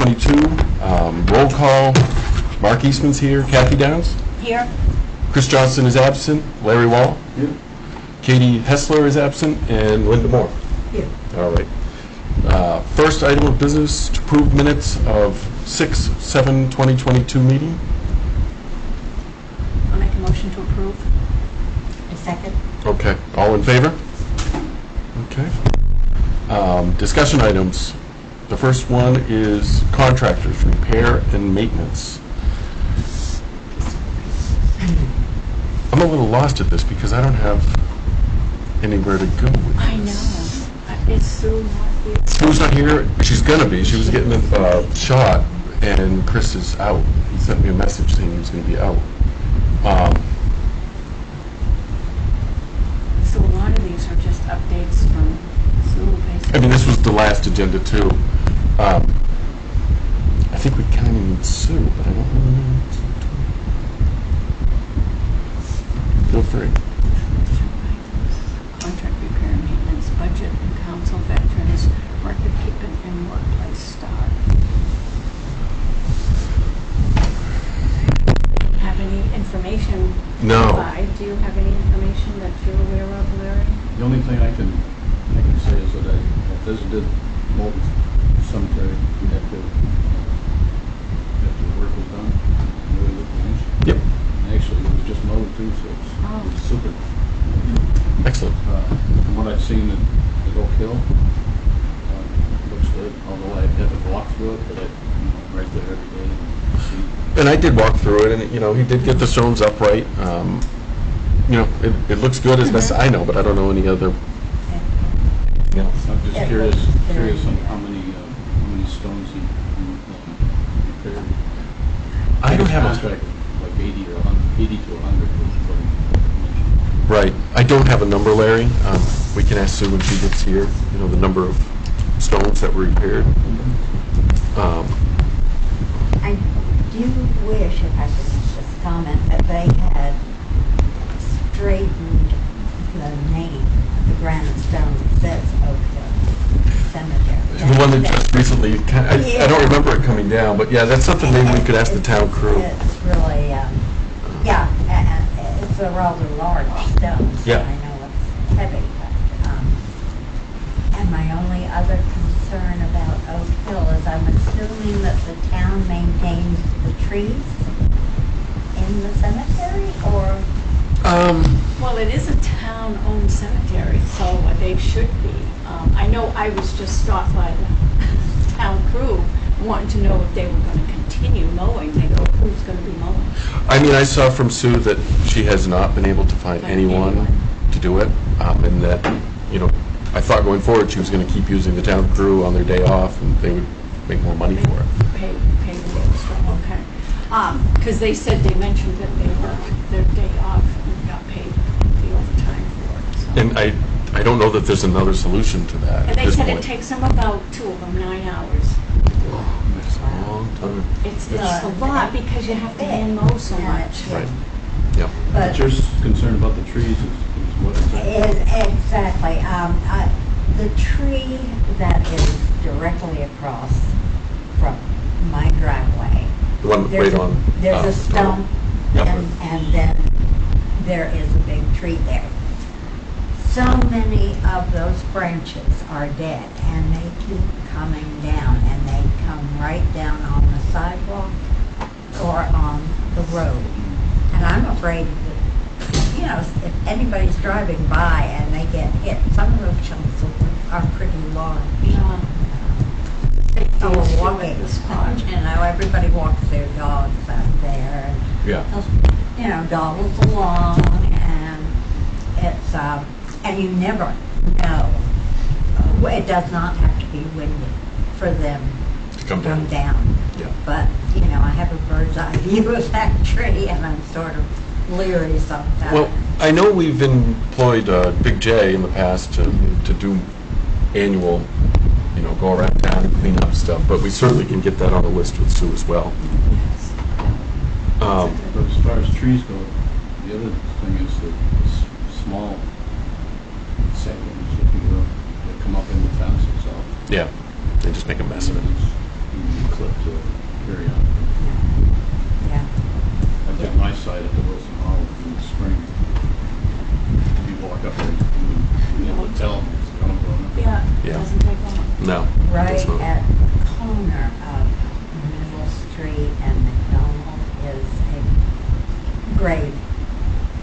2022. Roll call. Mark Eastman's here. Kathy Downs. Here. Chris Johnson is absent. Larry Wall. Here. Katie Hessler is absent. And Linda Moore. Here. All right. First item of business, to approve minutes of 6/7/2022 meeting. I'll make a motion to approve. A second. Okay. All in favor? Okay. Discussion items. The first one is contractors, repair and maintenance. I'm a little lost at this because I don't have anywhere to go with I know. this. Is Sue not here? Sue's not here. She's gonna be. She was getting a shot, and Chris is out. He sent me a message saying he was gonna be out. So a lot of these are just updates from Sue, basically. I mean, this was the last agenda too. I think we kind of need Sue, but I don't really know. Feel free. Contract repair and maintenance, budget and council, veterans, record keeping, and workplace staff. Have any information? No. Do you have any information that you're aware of, Larry? The only thing I can say is that I visited Molten Cemetery after the work was done. Really looked nice. Yep. Actually, it was just mowed too, so Oh. it's super. Excellent. From what I've seen at Oak Hill, looks good. Although I haven't walked through it, but I'm right there every day and see. And I did walk through it, and he did get the stones upright. It looks good as best I know, but I don't know any other. I'm just curious on how many stones he repaired. I don't have a contract like 80 to 100 was what he mentioned. right. I don't have a number, Larry. We can ask Sue when she gets here. The number of stones that were repaired. I do wish, if I could make this comment, that they had straightened the name of the granite stone that says Oak Hill Cemetery. The one that just recently, I don't remember it coming down, but yeah, that's something maybe we could ask the town crew. It's really, it's a rather large stone, so Yeah. I know it's heavy. But, and my only other concern about Oak Hill is I'm assuming that the town maintains the trees in the cemetery, or? Well, it is a town-owned cemetery, so they should be. I know I was just stopped by the town crew, wanting to know if they were going to continue mowing. They go, who's going to be mowing? I mean, I saw from Sue that she has not been able to find anyone to do it, and that, I thought going forward she was going to keep using the town crew on their day off, and they would make more money for it. Pay the extra, okay. Because they mentioned that they worked their day off and got paid the overtime for it. So. And I don't know that there's another solution to that And at they this said point. it takes them about 2 of them 9 hours. That's a long time. It's a lot because you have to hand mow so much. Right. Yeah. But you're concerned about the trees is what exactly? Exactly. The tree that is directly across from my driveway. The one right on. There's a stump, Yep. and then there is a big tree there. So many of those branches are dead, and they keep coming down, and they come right down on the sidewalk or on the road. And I'm afraid that, if anybody's driving by and they get hit, some of those chunks are pretty large. Safety issue at Walking, the spot. everybody walks their dogs out there, and Yeah. they'll dawdle along, and it's, and you never know. It does not have to be windy for them To come to come down. down. Yeah. But, I have a bird's eye view of that tree, and I'm sort of leery sometimes. Well, I know we've employed Big J in the past to do annual, go around town and clean up stuff, but we certainly can get that on the list with Sue as well. But as far as trees go, the other thing is the small saplings, if you will, that come up in the fence itself. Yeah, they just make a mess of it. You need to be clipped periodically. Yeah. I did my side at the Wilson Hall in the spring. You walk up there, you can tell it's going up. Yeah, it Yeah. doesn't take long. No. Right that's not- at the corner of Middle Street and McDonald is a grave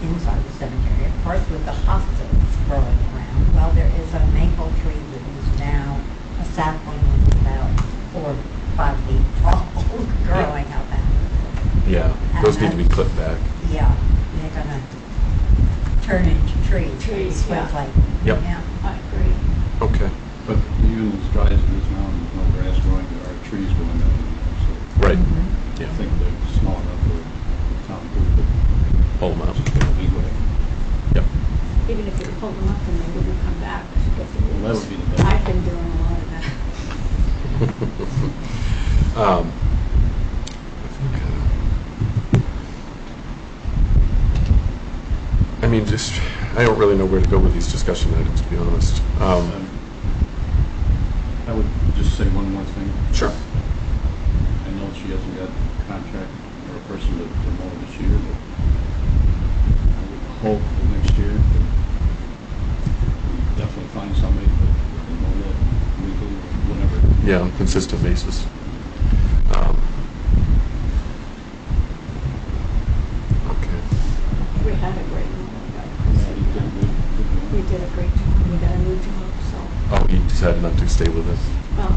inside the cemetery, of course, with the hospice growing around. Well, there is a maple tree that is now a sapling that's about 4 or 5 feet tall, growing up out of it. Yeah, those need to be clipped back. Yeah, they're gonna turn into trees. Trees, It looks yeah. like. Yep. Yeah. I agree. Okay, But even as dry as it is now, and there's no grass growing, there are trees growing up. So right, I yeah, think they're small enough for town to pull them out. just get a lead way. Yep. Even if you pull them up and they wouldn't come back to get the Well, that roots. would be the best. I've been doing a lot of that. I mean, just, I don't really know where to go with these discussion items, to be honest. I would just say one more thing. Sure. I know she hasn't got a contract or a person to mow this year, but I would hope that next year that we definitely find somebody that can mow that weekly or whatever. Yeah, on a consistent basis. Okay. We had a great one. Yeah, he did good. We did a great job. We got a new job, so, Oh, you decided not to stay with us? well,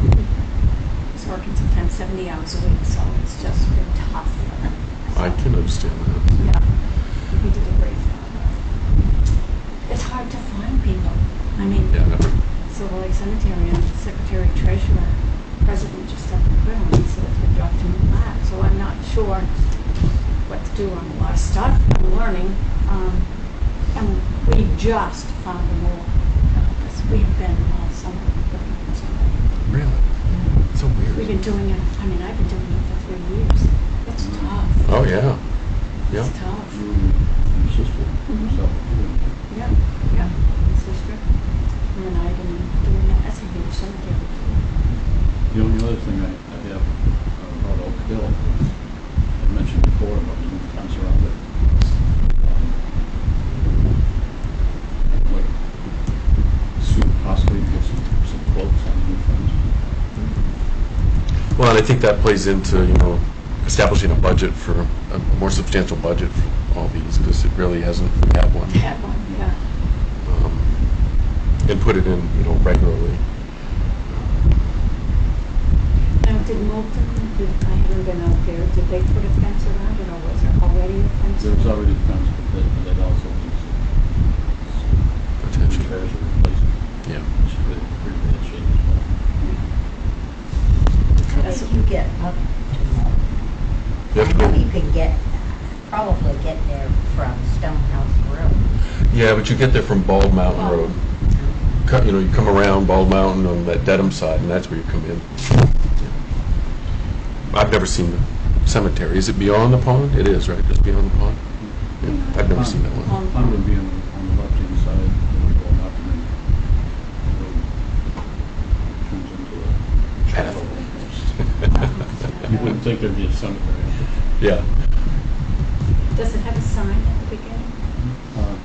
he's working sometimes 70 hours a week, so it's just been tough. I can understand that. Yeah, we did a great job. It's hard to find people. I mean, Yeah, Silver Lake Cemetery and Secretary Treasurer, President just up and quit on me, so they dropped him back. So I'm not sure what to do on a lot of stuff. I'm learning. And we just found a more, because we've been all summer looking for somebody. really? So We've weird. been doing it, I mean, I've been doing it for 3 years. It's tough. Oh, yeah. Yeah. It's tough. You and your sister, Mhm. yourself, Yeah, yeah, my sister. And then I've been doing that. That's a huge cemetery. The only other thing I have about Oak Hill, I mentioned before about the new fence around it. Like, soon possibly get some quotes on the new fence. Well, and I think that plays into, establishing a budget for, a more substantial budget for all these, because it really hasn't had one. Had one, yeah. And put it in, regularly. Now, did Moulton, I haven't been out there, did they put a fence around it, or was there already a fence? There's already a fence, but that also needs Attention. repairs or replacement. Yeah. It's pretty bad shape as well. How did you get up to Moulton? You have to I know go- you could probably get there from Stonehouse Road. Yeah, but you get there from Bald Mountain Road. You come around Bald Mountain on that Dedham side, and that's where you come in. I've never seen the cemetery. Is it beyond the pond? It is, right? Just beyond the pond? Yeah, I've never seen that one. Pond would be on the left-hand side, and we go up and then the road turns into a Path. You wouldn't think there'd be a cemetery out Yeah. Does it have a sign at the beginning? there.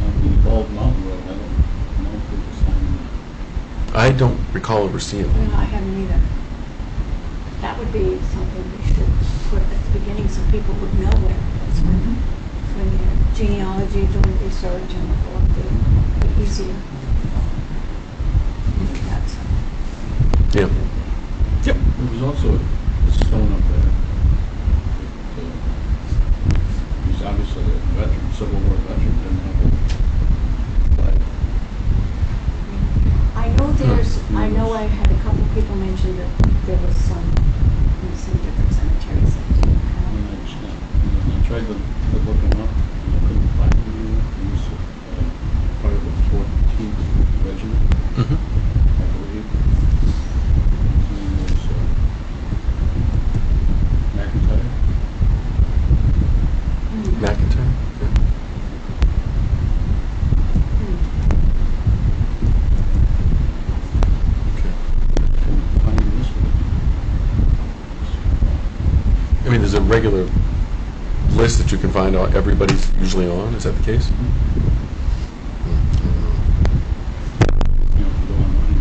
On the Bald Mountain Road, I don't know if there's a sign. I don't recall ever seeing No, one. I haven't either. That would be something we should put at the beginning so people would know where it is. When you're genealogy, doing research, and all of the easier. That's, Yeah. Yep. There was also a stone up there. He's obviously a veteran, Civil War veteran, didn't have a flag. I know I had a couple people mention that there was some, in some different cemeteries that didn't have. And I tried to look him up, and I couldn't find him anywhere. He was part of the 14th Regiment, Mm-hmm. I believe. His name was McIntyre. McIntyre? Yeah. Okay. Couldn't find him a regular list that you can find out everybody's usually on. Is that the case? You know, if you go online,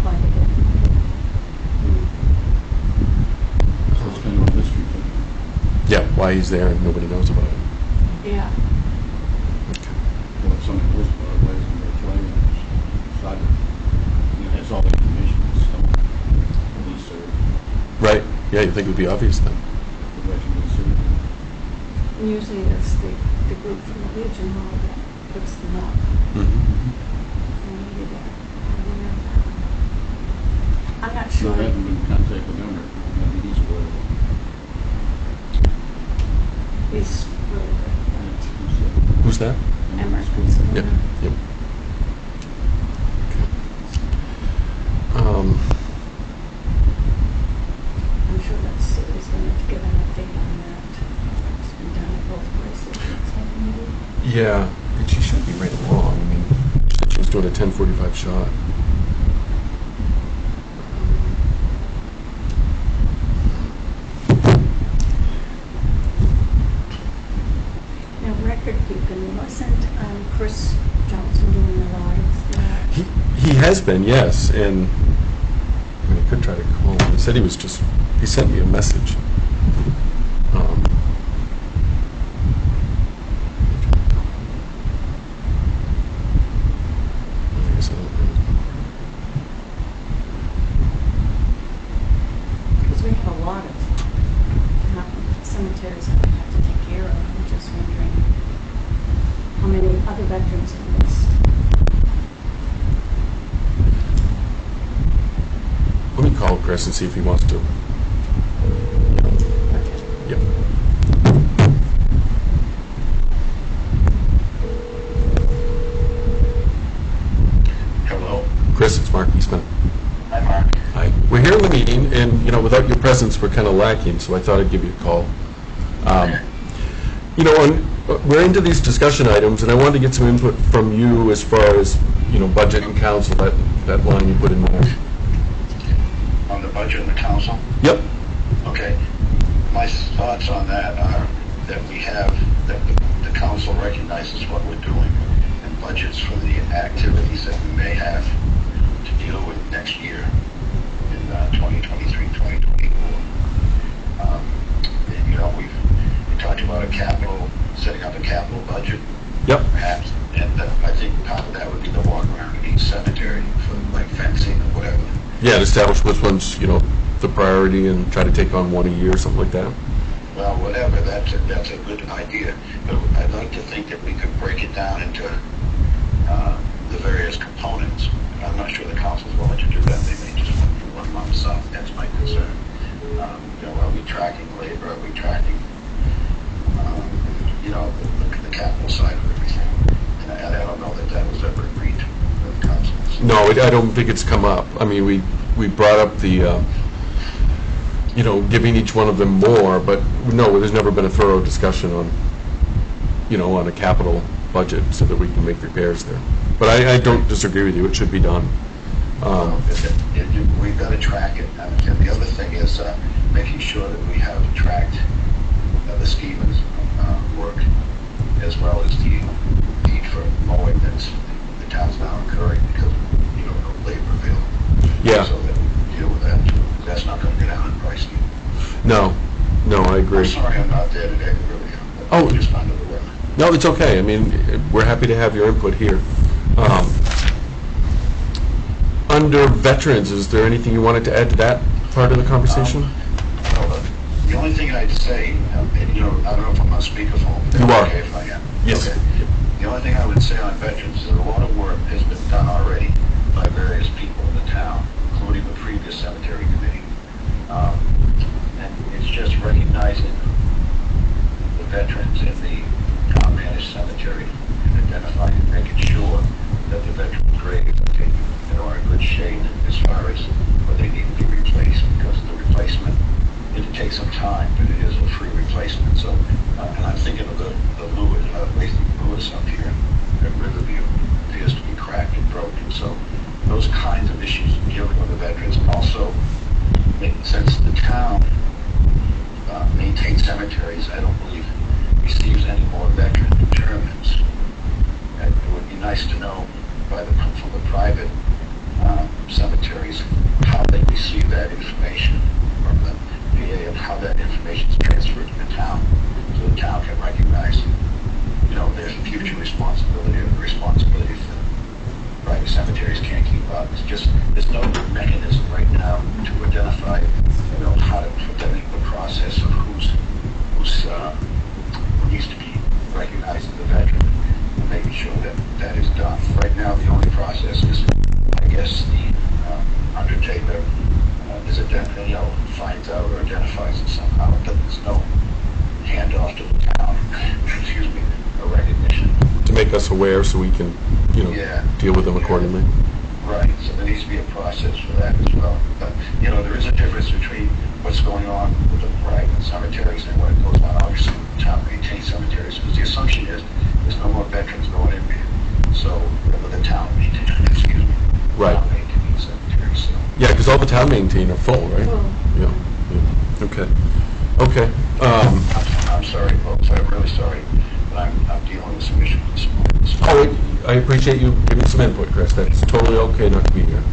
Find it. so it's kind of a mystery to me. Yeah, why he's there and nobody knows about it. Yeah. Well, if somebody knows about it, why isn't there a flag on the side of it? You know, it has all the information, it's still police or Right. Yeah, you think it would be obvious then. the veteran of the city. Usually it's the group from the Legion Hall that puts them up. Mm-hmm. Maybe they're aware of that. I'm not So sure. I haven't been in contact with them, or maybe he's aware of it. He's really good at Who's that? that. Emerson. Yep. Yep. Okay. I'm sure that Sue is going to give an update on that. It's been done at both places. Yeah, and she should be right along. I mean, she said she was doing a 10:45 shot. Now, record keeping, wasn't Chris Johnson doing a lot of that? He has been, yes, and I mean, I could try to call him. He said he sent me a message. I guess I don't know. Because we have a lot of cemeteries that we have to take care of. I'm just wondering how many other veterans are missed. Let me call Chris and see if he wants to. Yep. Hello. Chris, it's Mark Eastman. Hi, Mark. Hi. We're here in the meeting, and, without your presence, we're kind of lacking, so I thought I'd give you a call. We're into these discussion items, and I wanted to get some input from you as far as, budget and council, that line you put in there. On the budget and the council? Yep. Okay. My thoughts on that are that the council recognizes what we're doing and budgets for the activities that we may have to deal with next year in 2023, 2024. We talked about setting up a capital budget, Yep. perhaps, and I think part of that would be the walk around in each cemetery for like fencing or whatever. Yeah, and establish which one's, the priority and try to take on one a year, something like that. Well, whatever, that's a good idea. But I'd like to think that we could break it down into the various components. I'm not sure the council's willing to do that. They may just want to do one lump sum. That's my concern. Are we tracking labor? Are we tracking, the capital side of everything? And I don't know that was ever agreed to with the council. So, No, I don't think it's come up. I mean, we brought up the, giving each one of them more, but no, there's never been a thorough discussion on, on a capital budget so that we can make repairs there. But I don't disagree with you. It should be done. We've got to track it. And the other thing is making sure that we have tracked the Stevens work as well as the need for mowing that's the town's now incurring because of no labor available. Yeah. So that we deal with that too. That's not going to get down in price. No, I I'm agree. sorry I'm not there today, really. Oh. I'm just under the weather. No, it's okay. I mean, we're happy to have your input here. Under veterans, is there anything you wanted to add to that part of the conversation? Well, the only thing I'd say, I don't know if I'm on speakerphone. You are. Okay, if I am. Yes. Okay. The only thing I would say on veterans is that a lot of work has been done already by various people in the town, including the previous cemetery committee. And it's just recognizing the veterans in the town-managed cemetery and identifying and making sure that the veterans' graves are in good shape as far as what they need to be replaced, because the replacement, it takes some time, but it is a free replacement. So, and I'm thinking of the Lewis, Lewis up here at Riverview appears to be cracked and broken. So those kinds of issues dealing with the veterans, and also since the town cemeteries, I don't believe, receives any more veteran interments. And it would be nice to know from the private cemeteries how they receive that information from the VA and how that information is transferred to the town, so the town can recognize, there's a future responsibility or the responsibility for private cemeteries can't keep up. It's just, there's no mechanism right now to identify, how to put that into the process of who needs to be recognized as a veteran, and making sure that that is done. Right now, the only process is, I guess, the undertaker finds out or identifies it somehow. There's no handoff to the town, excuse me, a recognition. To make us aware so we can, Yeah. deal with them accordingly. Right, so there needs to be a process for that as well. But, there is a difference between what's going on with the private cemeteries and what goes on, obviously, with the town maintained cemeteries, because the assumption is there's no more veterans going in there. So, with the town maintained, Right. town maintained cemeteries, so. Yeah, because all the town maintain are full, right? Well, Yeah. Okay. I'm sorry, folks, I'm really sorry, but I'm dealing with some issues this morning. I appreciate you giving some input, Chris. That's totally okay not to be here.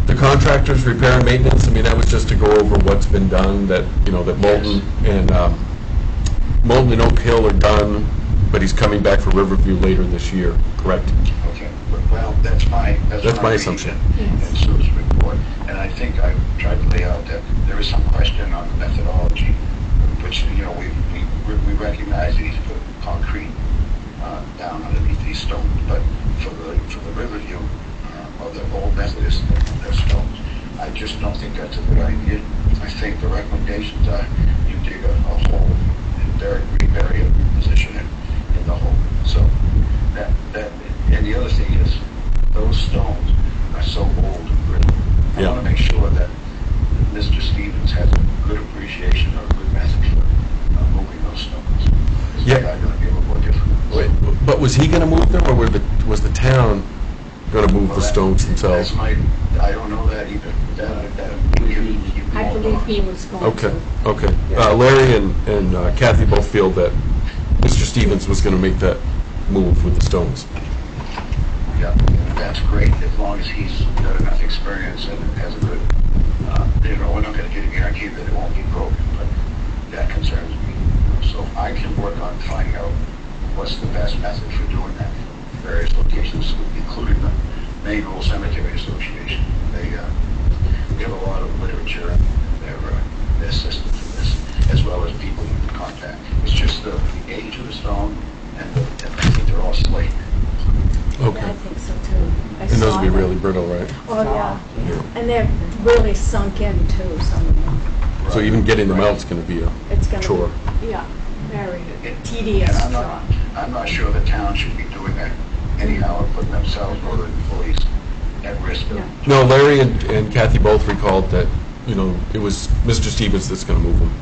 The contractors, repair and maintenance, that was just to go over what's been done, that, that Moulton and Oak Hill are done, but he's coming back for Riverview later this year, correct? Okay, well, that's my assumption. In Sue's report, and I think I tried to lay out that there is some question on the methodology, which, we recognize that he's put concrete down underneath these stones, but for the Riverview, or the old Methodist, their stones, I just don't think that's a good idea. I think the recommendations are you dig a hole and rebury a position in the hole. So that and the other thing is those stones are so old and brittle. I Yeah. want to make sure that Mr. Stevens has a good appreciation or a good method for moving those stones. Because Yeah. they are going to be a little more difficult. Wait, but was he going to move them, or was the town going to move the stones themselves? I don't know that either. I believe he was going to. Okay. Larry and Kathy both feel that Mr. Stevens was going to make that move with the stones. Yeah, that's great, as long as he's got enough experience and has a good, we're not going to get a guarantee that it won't be broken, but that concerns me. So I can work on finding out what's the best method for doing that in various locations, including the Maine Rural Cemetery Association. They have a lot of literature and their system for this, as well as people you can contact. It's just the age of the stone, and I think they're all slate. Okay. Yeah, I think so too. And those would be really brittle, right? Oh, yeah. And they're really sunk in too, some of them. So even getting them out is going to be a It's going to chore. be, yeah, very tedious And job. I'm not sure the town should be doing that anyhow, or putting themselves or the employees at risk of. Yeah. No, Larry and Kathy both recalled that, it was Mr. Stevens that's going to move them.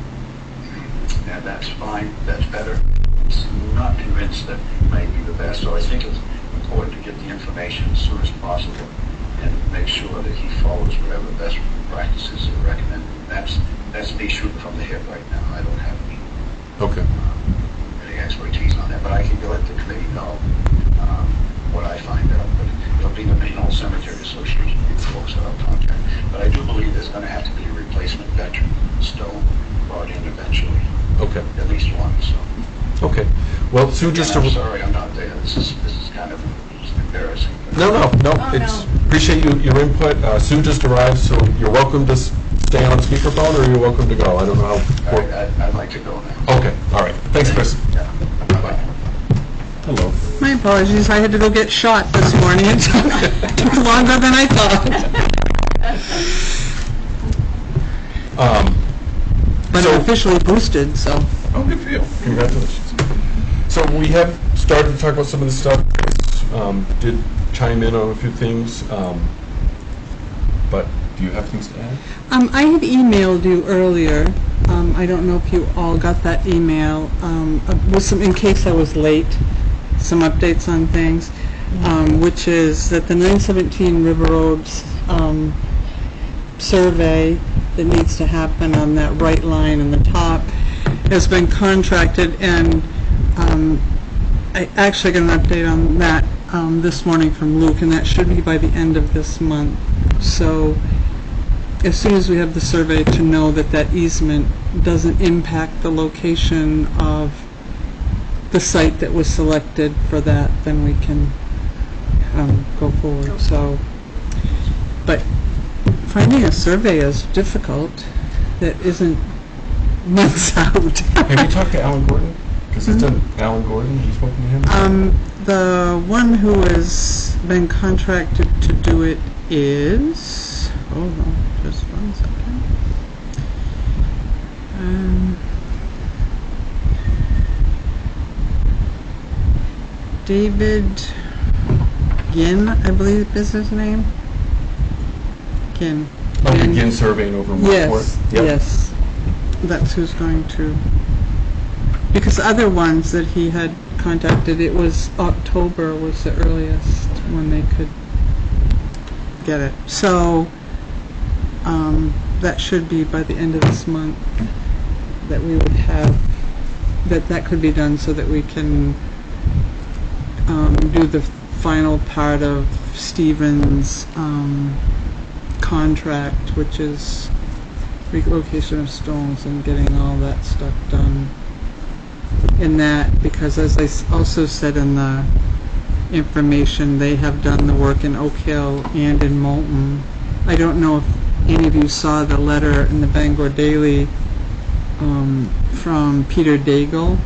And that's fine, that's better. I'm not convinced that it may be the best, so I think it's important to get the information as soon as possible and make sure that he follows whatever best practices are recommended. That's me shooting from the hip right now. I don't have any expertise on that, but I can let the committee know what I find out. But it'll be the Maine Old Cemetery Association, the folks that I'll contact. But I do believe there's going to have to be a replacement veteran stone brought in eventually, Okay. at least one. So. Okay. Well, Sue, just I'm sorry I'm not there. This is kind of just embarrassing. No. Oh, It's no. appreciate your input. Sue just arrived, so you're welcome to stay on speakerphone, or you're welcome to go. I don't know how. I'd like to go now. Okay. All right. Thanks, Chris. Yeah. Bye-bye. Hello. My apologies, I had to go get shot this morning. It took longer than I thought. But So- I'm officially boosted, so. Oh, good for you. Congratulations. So we have started to talk about some of the stuff. Did chime in on a few things, but do you have things to add? I had emailed you earlier. I don't know if you all got that email, with some, in case I was late, some updates on things, which is that the 917 River Roads survey that needs to happen on that right line in the top has been contracted, and I actually got an update on that this morning from Luke, and that should be by the end of this month. So as soon as we have the survey to know that that easement doesn't impact the location of the site that was selected for that, then we can go forward. So, but finding a survey is difficult that isn't months out. Have you talked to Alan Gordon? Because it's Alan Gordon, have you spoken to him? The one who has been contracted to do it is, hold on, just 1 second. David Ginn, I believe is his name. Ginn. Oh, begin surveying over Moorcourt? Yes, Yep. yes. That's who's going to, because other ones that he had contacted, it was October was the earliest when they could get it. So, that should be by the end of this month that we would have, that could be done so that we can do the final part of Stephen's contract, which is relocation of stones and getting all that stuff done in that, because as I also said in the information, they have done the work in Oak Hill and in Moulton. I don't know if any of you saw the letter in the Bangor Daily from Peter Daigle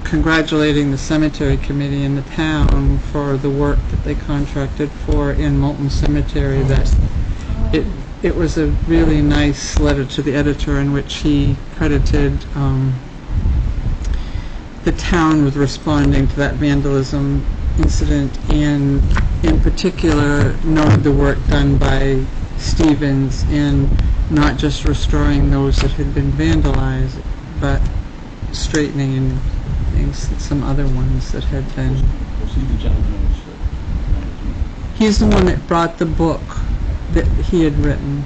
congratulating the cemetery committee in the town for the work that they contracted for in Moulton Cemetery. That it was a really nice letter to the editor in which he credited the town with responding to that vandalism incident, and in particular noted the work done by Stevens in not just restoring those that had been vandalized, but straightening and things, some other ones that had been. Was he the gentleman who was, He's the one that brought the book that he had written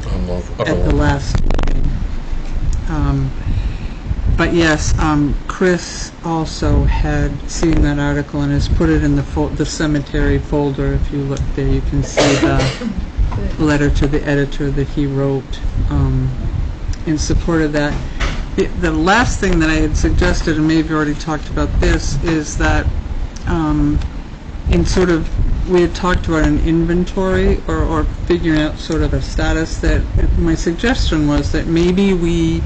at the last meeting. But yes, Chris also had seen that article and has put it in the cemetery folder. If you look there, you can see the letter to the editor that he wrote in support of that. The last thing that I had suggested, and maybe you already talked about this, is that in sort of, we had talked about an inventory or figuring out sort of a status. That my suggestion was that maybe we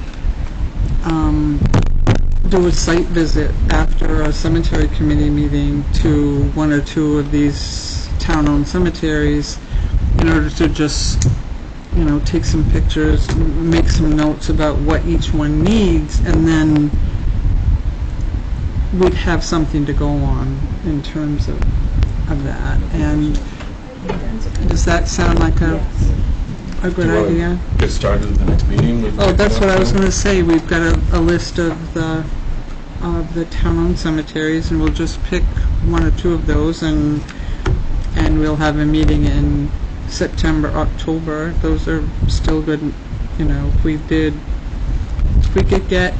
do a site visit after a cemetery committee meeting to one or two of these town-owned cemeteries in order to just, take some pictures, make some notes about what each one needs, and then we'd have something to go on in terms of that. And does that sound like a good idea? Get started at the next meeting? Oh, that's what I was going to say. We've got a list of the town-owned cemeteries, and we'll just pick one or two of those, and we'll have a meeting in September, October. Those are still good. If we could get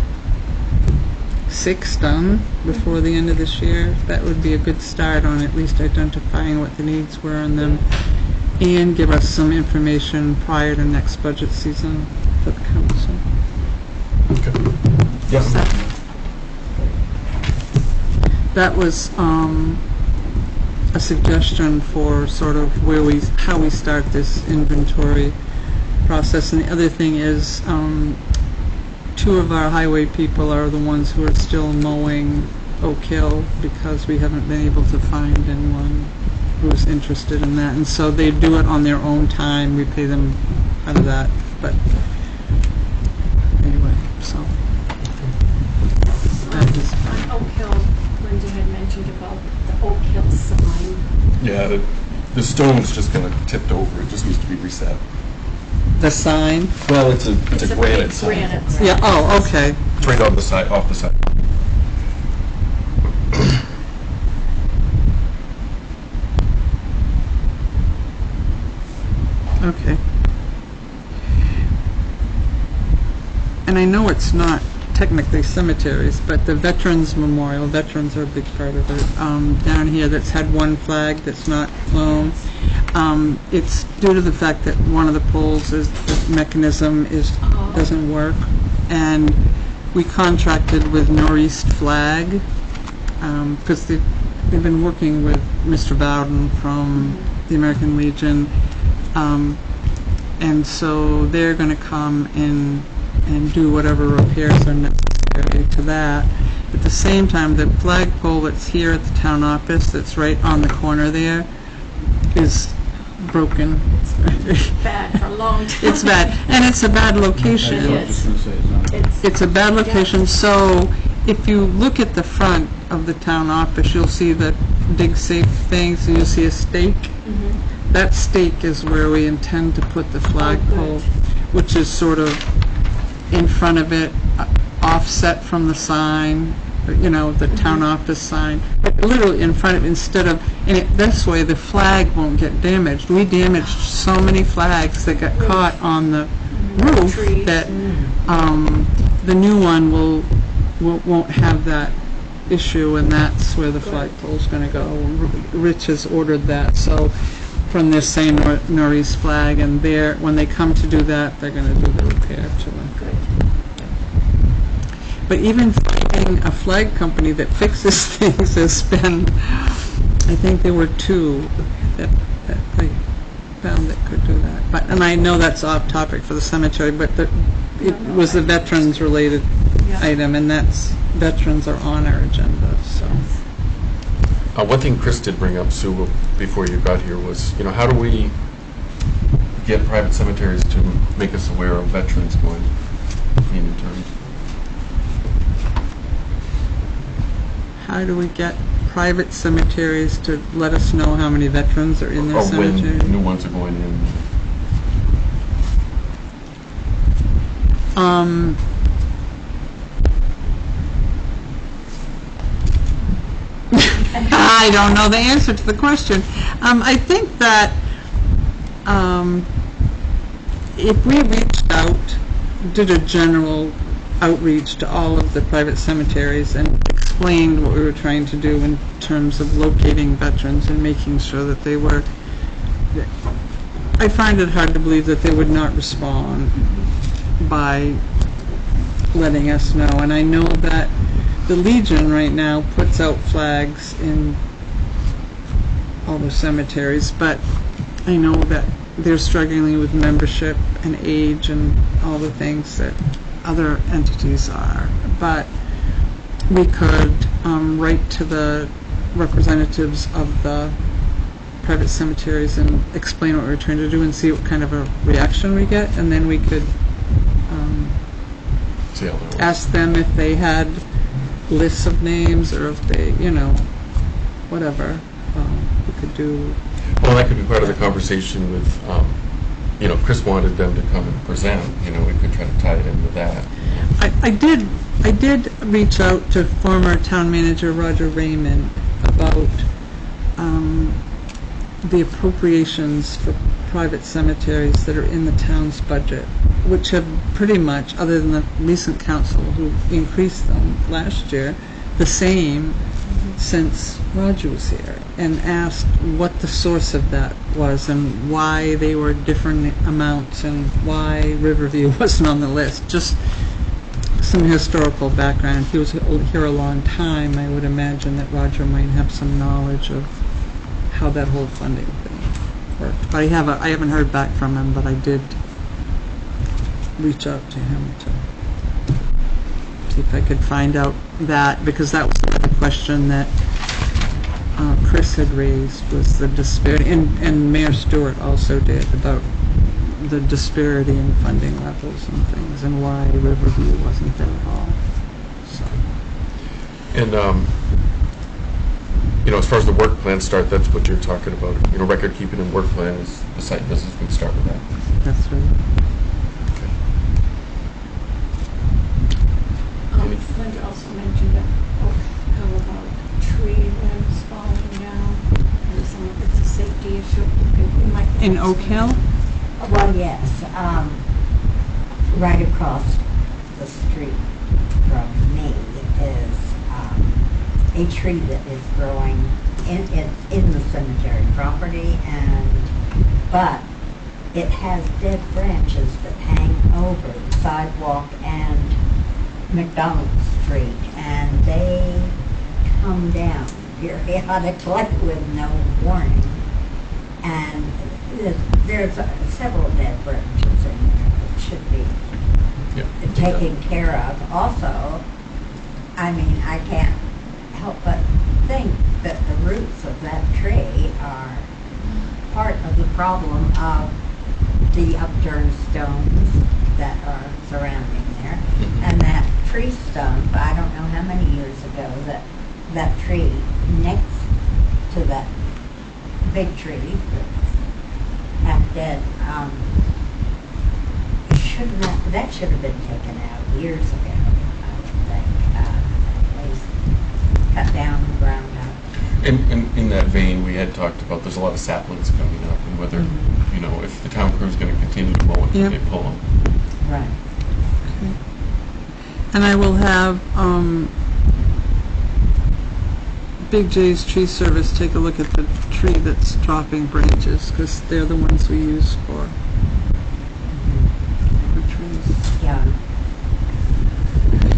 6 done before the end of this year, that would be a good start on at least identifying what the needs were in them, and give us some information prior to next budget season for the council. Okay. Yeah. That was a suggestion for sort of how we start this inventory process. And the other thing is, 2 of our highway people are the ones who are still mowing Oak Hill because we haven't been able to find anyone who's interested in that. And so they do it on their own time. We pay them out of that. But anyway, so. On Oak Hill, Linda had mentioned about the Oak Hill sign. Yeah, the stone's just kind of tipped over. It just needs to be reset. The sign? Well, it's a granite big sign. granite sign. Yeah, oh, okay. It's right off the side. Okay. and I know it's not technically cemeteries, but the Veterans Memorial, veterans are a big part of it, down here that's had one flag that's not flown. It's due to the fact that one of the poles is, the mechanism is, doesn't work. And we contracted with Northeast Flag, because they've been working with Mr. Bowden from the American Legion. And so they're going to come in and do whatever repairs are necessary to that. At the same time, the flagpole that's here at the town office, that's right on the corner there, is broken. Bad for a long time. It's bad, and it's a bad I location. was just gonna say, it's not. It's a bad location, so if you look at the front of the town office, you'll see the dig safe things, and you'll see a stake. That stake is where we intend to put the flagpole, which is sort of in front of it, offset from the sign, you know, the town office sign, but literally in front of it, instead of, and this way the flag won't get damaged. We damaged so many flags that got caught on the roof Trees. that the new one won't have that issue, and that's where the flagpole's going to go. Rich has ordered that, so from this same Northeast Flag, and when they come to do that, they're going to do the repair to them. But even finding a flag company that fixes things has been, I think there were two that I found that could do that. But, and I know that's off topic for the cemetery, but it was a veterans-related item, and veterans are on our agenda, so. One thing Chris did bring up, Sue, before you got here was, how do we get private cemeteries to make us aware of veterans going in terms? How do we get private cemeteries to let us know how many veterans are in their Or cemetery? when new ones are going in? I don't know the answer to the question. I think that if we reached out, did a general outreach to all of the private cemeteries and explained what we were trying to do in terms of locating veterans and making sure that they were, I find it hard to believe that they would not respond by letting us know. And I know that the Legion right now puts out flags in all the cemeteries, but I know that they're struggling with membership and age and all the things that other entities are. But we could write to the representatives of the private cemeteries and explain what we're trying to do and see what kind of a reaction we get, and then we could See how that works. ask them if they had lists of names, or if they, whatever we could do. Well, that could be part of the conversation with, Chris wanted them to come and present, we could try to tie it in with that. I did reach out to former town manager Roger Raymond about the appropriations for private cemeteries that are in the town's budget, which have pretty much, other than the recent council who increased them last year, the same since Roger was here, and asked what the source of that was and why they were different amounts and why Riverview wasn't on the list. Just some historical background. He was here a long time. I would imagine that Roger might have some knowledge of how that whole funding thing worked. But I haven't heard back from him, but I did reach out to him to see if I could find out that, because that was another question that Chris had raised, was the disparity, and Mayor Stewart also did, about the disparity in funding levels and things, and why Riverview wasn't there at all. So. And, as far as the work plan start, that's what you're talking about. Record keeping and work plan is the site business. We can start with that. That's right. Linda also mentioned that, how about a tree that is falling down, and some of it's a safety issue. We might want In to- Oak Hill? Well, yes, right across the street from me is a tree that is growing it's in the cemetery property, but it has dead branches that hang over the sidewalk and McDonald Street, and they come down periodically with no warning. And there's several dead branches in there that should be Yeah. taken care of. Also, I mean, I can't help but think that the roots of that tree are part of the problem of the upturned stones that are surrounding there. And that tree stump, I don't know how many years ago, that tree next to that big tree that's half dead, that should have been taken out years ago, I would think. At least cut down and ground up. And in that vein, we had talked about, there's a lot of saplings coming up, and whether, you know, if the town crew's gonna continue to mow it, can Yep. they pull them? Right. And I will have Big J's Tree Service take a look at the tree that's dropping branches, because they're the ones we use for trees. Yeah.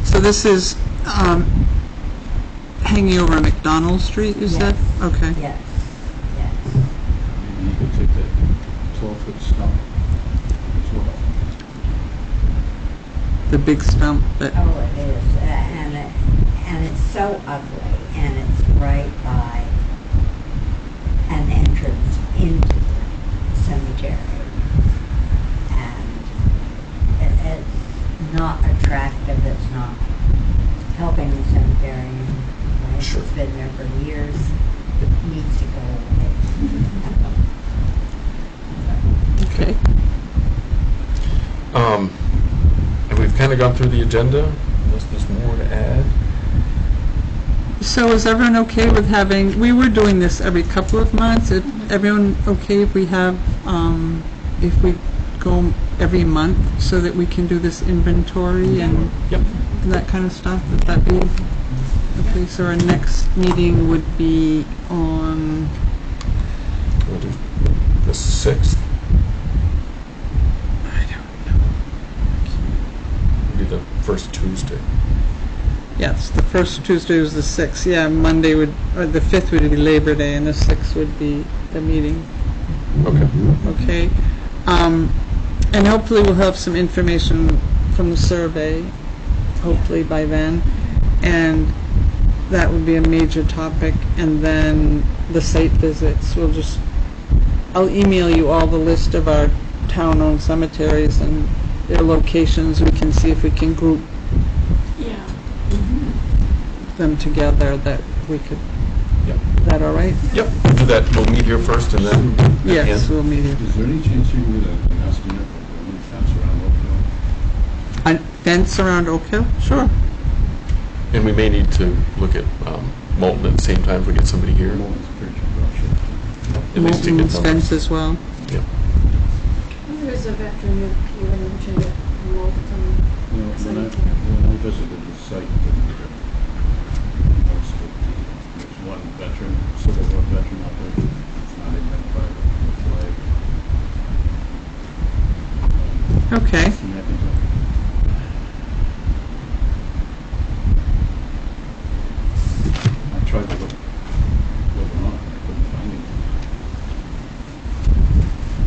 So this is hanging over McDonald Street, you said? Yes. Okay. Yes. Yes. Maybe you could take that 12-foot stump as well. The big stump that, Oh, it is, and it's so ugly, and it's right by an entrance into the cemetery, and it's not attractive. It's not helping the cemetery. Sure. It's been there for years. It needs to go away. okay. And we've kind of gone through the agenda, unless there's more to add. So is everyone okay with having, we were doing this every couple of months, is everyone okay if we have, if we go every month so that we can do this inventory and Yep. that kind of stuff? Would that be, okay, so our next meeting would be on, We'll do the 6th. Be the first Tuesday. yes, the first Tuesday was the 6th, yeah, Monday would, or the 5th would be Labor Day, and the 6th would be the meeting, Okay. okay? And hopefully we'll have some information from the survey, hopefully by then, and that would be a major topic, and then the site visits, I'll email you all the list of our town-owned cemeteries and their locations. We can see if we can group Yeah. them together, that we could, Yep. is that all right? Yep, we'll do that. We'll meet here first and then at the Yes, end. we'll meet you. Is there any chance you can get an estimate of the new fence around Oakdale? A fence around Oak Hill? Sure. And we may need to look at Moulton at the same time if we get somebody here. Moulton's pretty brush. At least to get Moulton's numbers. fence as well. Yep. There's a veteran who you mentioned at Moulton. When I visited the site, there's one veteran, Civil War veteran out there, it's not identified with the flag. Okay. Some mechanism. I tried to look on, I couldn't find anything.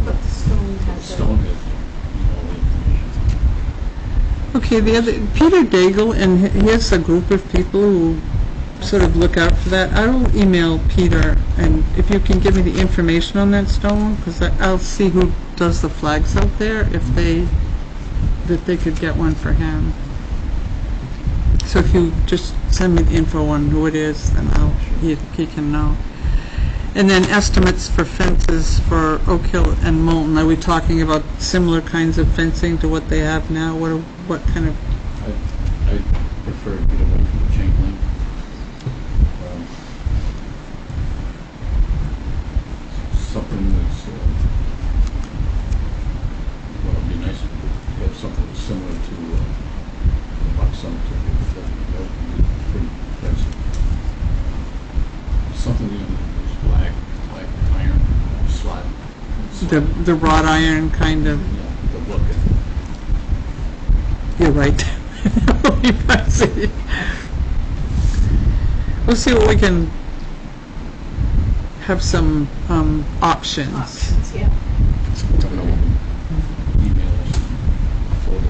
But the stone has Stone has, all the information. Okay, the other, Peter Daigle, and he has a group of people who sort of look out for that. I will email Peter, and if you can give me the information on that stone, because I'll see who does the flags out there, if they could get one for him. So if you just send me the info on who it is, then he can know. And then estimates for fences for Oak Hill and Moulton. Are we talking about similar kinds of fencing to what they have now? What kind of, I prefer to get away from the chain link. Something that's, well, it'd be nice to have something similar to cemetery, that would be pretty impressive. Something in this black iron slot. The wrought iron kind of, Yeah, the look. you're right. I see. We'll see what we can have some options. Options, yeah. Email us photos.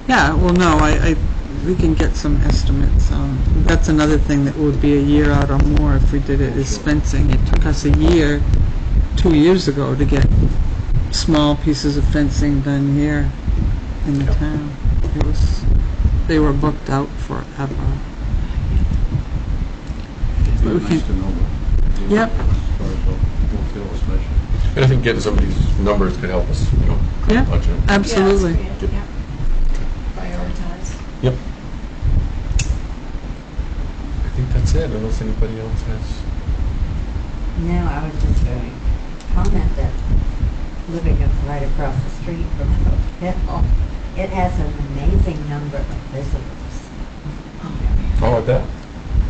Yeah, well, no, we can get some estimates. That's another thing that would be a year out or more if we did it, is fencing. It took us a year, 2 years ago, to get small pieces of fencing done here in the town. They were booked out forever. It'd But we be nice can- to know what. Yep. As far as the hotel especially. And I think getting some of these numbers could help us, Yeah, budget. absolutely. Yeah, it's- yeah. Prioritize. Yep. I think that's it, unless anybody else has. No, I was just going to comment that living right across the street from the hotel, it has an amazing number of visitors Oh, I bet.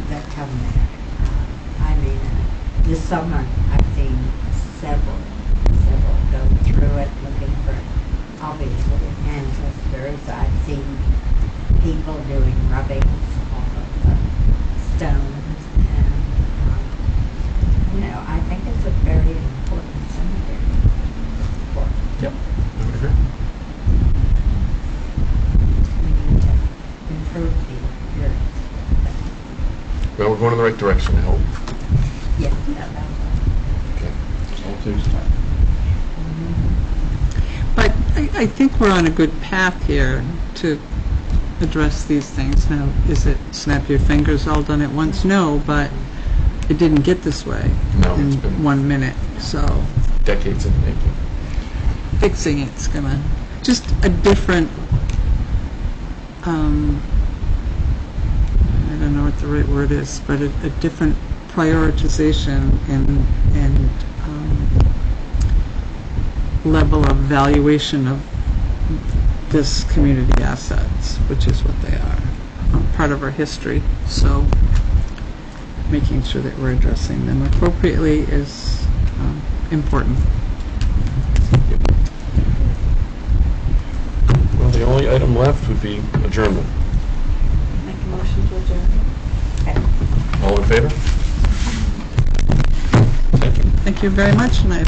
that come there. I mean, this summer I've seen several go through it looking for, obviously, ancestors. I've seen people doing rubbings off of the stones, and I think it's a very important cemetery. Yep. I would agree. We need to improve the appearance. Well, we're going in the right direction, I hope. Yeah. Okay. It all takes time. But I think we're on a good path here to address these things. Now, is it snap your fingers all done at once? No, but it didn't get this way No, in it's been 1 minute. So decades in the making. fixing it's gonna, just a different, I don't know what the right word is, but a different prioritization and level of valuation of this community assets, which is what they are, part of our history. So making sure that we're addressing them appropriately is important. Well, the only item left would be adjournment. Make a motion to adjourn. All in favor? Thank you. Thank you very much, and I